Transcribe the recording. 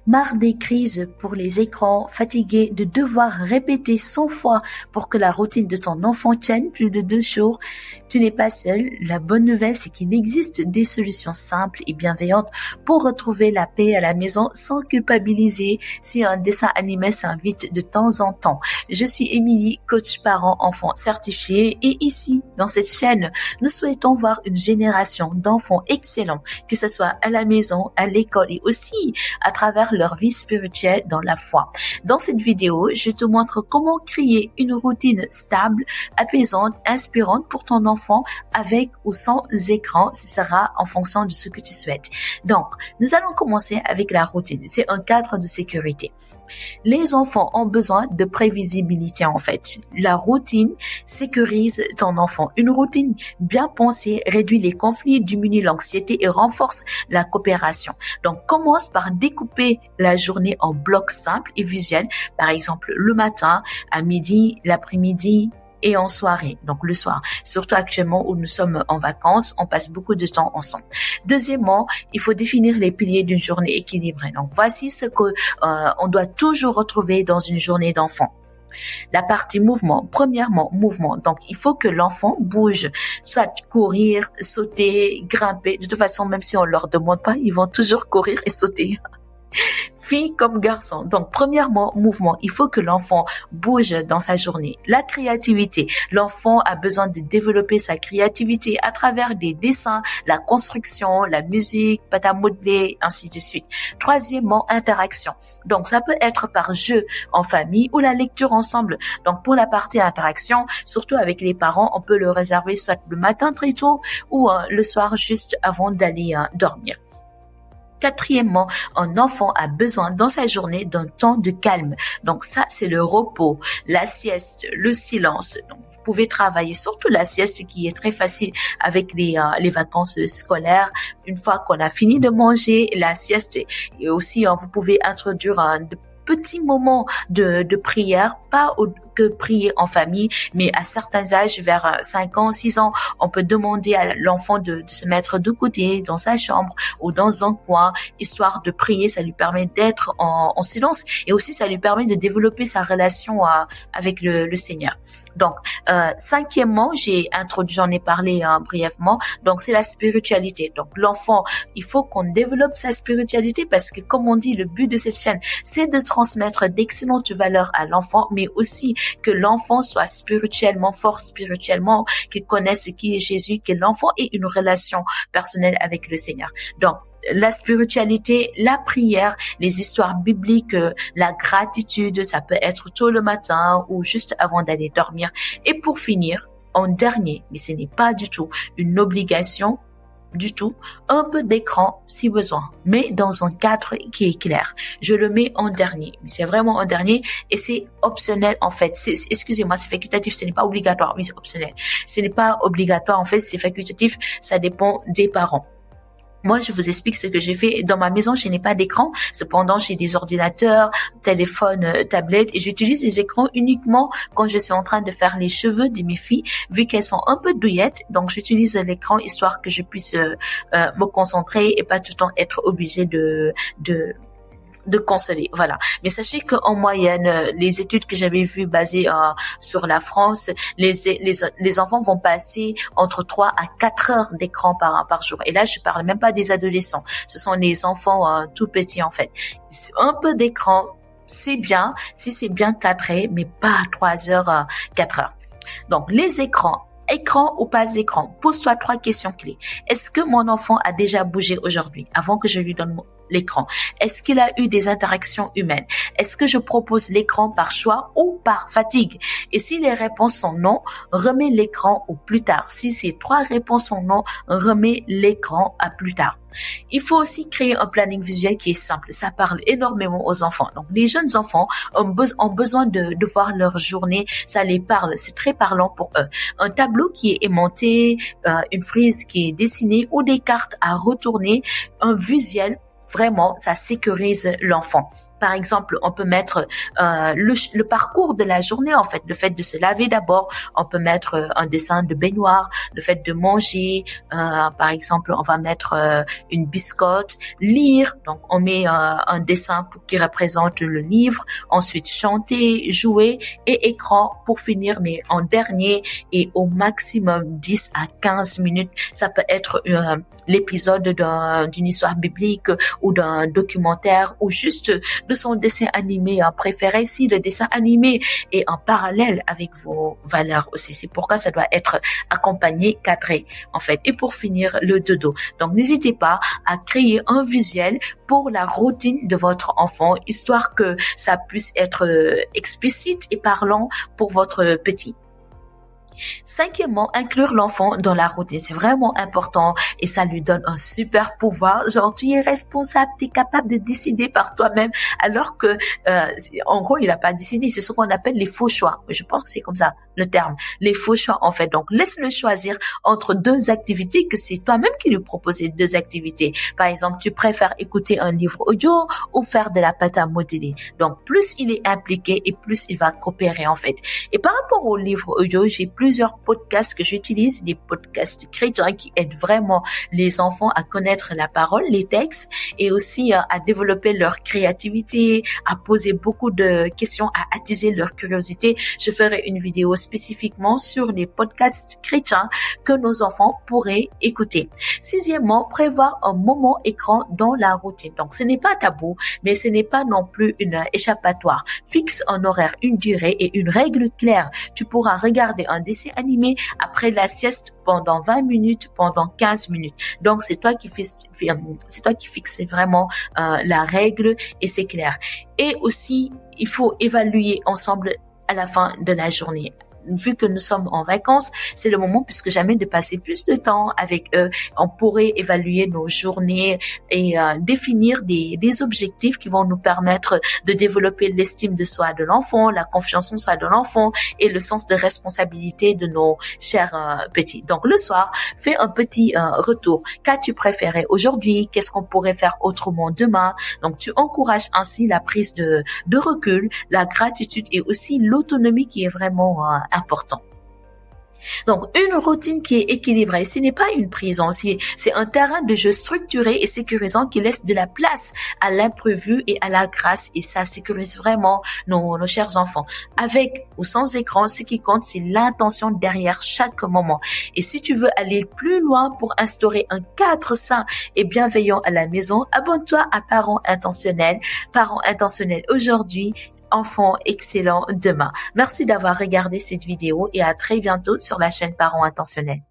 Marre des crises pour les écrans, fatigué de devoir répéter 100 fois pour que la routine de ton enfant tienne plus de 2 jours? Tu n'es pas seul. La bonne nouvelle, c'est qu'il existe des solutions simples et bienveillantes pour retrouver la paix à la maison sans culpabiliser si un dessin animé s'invite de temps en temps. Je suis Émilie, coach parent-enfant certifiée, et ici, dans cette chaîne, nous souhaitons voir une génération d'enfants excellents, que ce soit à la maison, à l'école et aussi à travers leur vie spirituelle dans la foi. Dans cette vidéo, je te montre comment créer une routine stable, apaisante, inspirante pour ton enfant avec ou sans écran. Ce sera en fonction de ce que tu souhaites. Donc, nous allons commencer avec la routine. C'est un cadre de sécurité. Les enfants ont besoin de prévisibilité en fait. La routine sécurise ton enfant. Une routine bien pensée réduit les conflits, diminue l'anxiété et renforce la coopération. Donc, commence par découper la journée en blocs simples et visuels. Par exemple, le matin, à midi, l'après-midi, et en soirée, donc le soir. Surtout actuellement où nous sommes en vacances, on passe beaucoup de temps ensemble. Deuxièmement, il faut définir les piliers d'une journée équilibrée. Donc voici ce que on doit toujours retrouver dans une journée d'enfant. La partie mouvement. Premièrement, mouvement. Donc, il faut que l'enfant bouge, soit courir, sauter, grimper. De toute façon, même si on leur demande pas, ils vont toujours courir et sauter. Fille comme garçon. Donc, premièrement, mouvement. Il faut que l'enfant bouge dans sa journée. La créativité. L'enfant a besoin de développer sa créativité à travers des dessins, la construction, la musique, pâte à modeler, ainsi de suite. Troisièmement, interaction. Donc, ça peut être par jeu en famille ou la lecture ensemble. Donc, pour la partie interaction, surtout avec les parents, on peut le réserver soit le matin très tôt ou le soir juste avant d'aller dormir. Quatrièmement, un enfant a besoin dans sa journée d'un temps de calme. Donc ça, c'est le repos, la sieste, le silence. Donc vous pouvez travailler surtout la sieste qui est très facile avec les vacances scolaires. Une fois qu'on a fini de manger, la sieste, et aussi vous pouvez introduire de petits moments de prière, pas que prier en famille, mais à certains âges, vers 5 ans, 6 ans, on peut demander à l'enfant de se mettre de côté dans sa chambre ou dans un coin, histoire de prier. Ça lui permet d'être en silence et aussi ça lui permet de développer sa relation avec le Seigneur. Donc, cinquièmement, j'en ai parlé brièvement, donc c'est la spiritualité. Donc, l'enfant, il faut qu'on développe sa spiritualité parce que, comme on dit, le but de cette chaîne, c'est de transmettre d'excellentes valeurs à l'enfant, mais aussi que l'enfant soit spirituellement fort, spirituellement, qu'il connaisse qui est Jésus, que l'enfant ait une relation personnelle avec le Seigneur. Donc, la spiritualité, la prière, les histoires bibliques, la gratitude, ça peut être tôt le matin ou juste avant d'aller dormir. Et pour finir, en dernier, mais ce n'est pas du tout une obligation, du tout, un peu d'écran si besoin, mais dans un cadre qui est clair. Je le mets en dernier, mais c'est vraiment en dernier et c'est optionnel en fait. Excusez-moi, c'est facultatif, ce n'est pas obligatoire, mais c'est optionnel. Ce n'est pas obligatoire en fait, c'est facultatif, ça dépend des parents. Moi, je vous explique ce que j'ai fait. Dans ma maison, je n'ai pas d'écran. Cependant, j'ai des ordinateurs, téléphones, tablettes et j'utilise les écrans uniquement quand je suis en train de faire les cheveux de mes filles, vu qu'elles sont un peu douillettes. Donc, j'utilise l'écran histoire que je puisse me concentrer et pas tout le temps être obligée de consoler, voilà. Mais sachez qu'en moyenne, les études que j'avais vues basées sur la France, les enfants vont passer entre 3 à 4 heures d'écran par jour. Et là, je parle même pas des adolescents. Ce sont les enfants tout petits en fait. Un peu d'écran, c'est bien si c'est bien cadré, mais pas 3 heures, 4 heures. Donc, les écrans. Écran ou pas écran, pose-toi 3 questions clés. Est-ce que mon enfant a déjà bougé aujourd'hui avant que je lui donne l'écran? Est-ce qu'il a eu des interactions humaines? Est-ce que je propose l'écran par choix ou par fatigue? Et si les réponses sont non, remets l'écran au plus tard. Si ces 3 réponses sont non, remets l'écran à plus tard. Il faut aussi créer un planning visuel qui est simple. Ça parle énormément aux enfants. Donc, les jeunes enfants ont besoin de voir leur journée. Ça les parle. C'est très parlant pour eux. Un tableau qui est aimanté, une frise qui est dessinée ou des cartes à retourner, un visuel, vraiment, ça sécurise l'enfant. par exemple, on peut mettre le parcours de la journée, en fait, le fait de se laver d'abord. On peut mettre un dessin de baignoire, le fait de manger. Par exemple, on va mettre une biscotte, lire. Donc, on met un dessin qui représente le livre. Ensuite, chanter, jouer et écran pour finir, mais en dernier et au maximum 10 à 15 minutes. Ça peut être l'épisode d'une histoire biblique ou d'un documentaire ou juste de son dessin animé préféré si le dessin animé est en parallèle avec vos valeurs aussi. C'est pourquoi ça doit être accompagné, cadré en fait. Et pour finir, le dodo. Donc n'hésitez pas à créer un visuel pour la routine de votre enfant, histoire que ça puisse être explicite et parlant pour votre petit. Cinquièmement, inclure l'enfant dans la routine. C'est vraiment important et ça lui donne un super pouvoir. Genre, tu es responsable, tu es capable de décider par toi-même alors que, en gros, il n'a pas décidé. C'est ce qu'on appelle les faux choix. Je pense que c'est comme ça le terme. Les faux choix, en fait. Donc, laisse-le choisir entre deux activités que c'est toi-même qui lui proposes ces deux activités. Par exemple, tu préfères écouter un livre audio ou faire de la pâte à modeler. Donc, plus il est impliqué et plus il va coopérer, en fait. Et par rapport au livre audio, j'ai plusieurs podcasts que j'utilise, des podcasts chrétiens qui aident vraiment les enfants à connaître la parole, les textes et aussi à développer leur créativité, à poser beaucoup de questions, à attiser leur curiosité. Je ferai une vidéo spécifiquement sur les podcasts chrétiens que nos enfants pourraient écouter. Sixièmement, prévoir un moment écran dans la routine. Donc, ce n'est pas tabou, mais ce n'est pas non plus une échappatoire. Fixe un horaire, une durée et une règle claire. Tu pourras regarder un dessin animé après la sieste pendant 20 minutes, pendant 15 minutes. Donc, c'est toi qui fixes vraiment la règle et c'est clair. Et aussi, il faut évaluer ensemble à la fin de la journée. Vu que nous sommes en vacances, c'est le moment plus que jamais de passer plus de temps avec eux. On pourrait évaluer nos journées et définir des objectifs qui vont nous permettre de développer l'estime de soi de l'enfant, la confiance en soi de l'enfant et le sens de responsabilité de nos chers petits. Donc le soir, fais un petit retour. Qu'as-tu préféré aujourd'hui? Qu'est-ce qu'on pourrait faire autrement demain? Donc tu encourages ainsi la prise de recul, la gratitude et aussi l'autonomie qui est vraiment important. Donc, une routine qui est équilibrée, ce n'est pas une prison, c'est un terrain de jeu structuré et sécurisant qui laisse de la place à l'imprévu et à la grâce et ça sécurise vraiment nos chers enfants. Avec ou sans écran, ce qui compte, c'est l'intention derrière chaque moment. Et si tu veux aller plus loin pour instaurer un cadre sain et bienveillant à la maison, abonne-toi à Parents Intentionnels. Parents Intentionnels aujourd'hui, enfants excellents demain. Merci d'avoir regardé cette vidéo et à très bientôt sur la chaîne Parents Intentionnels.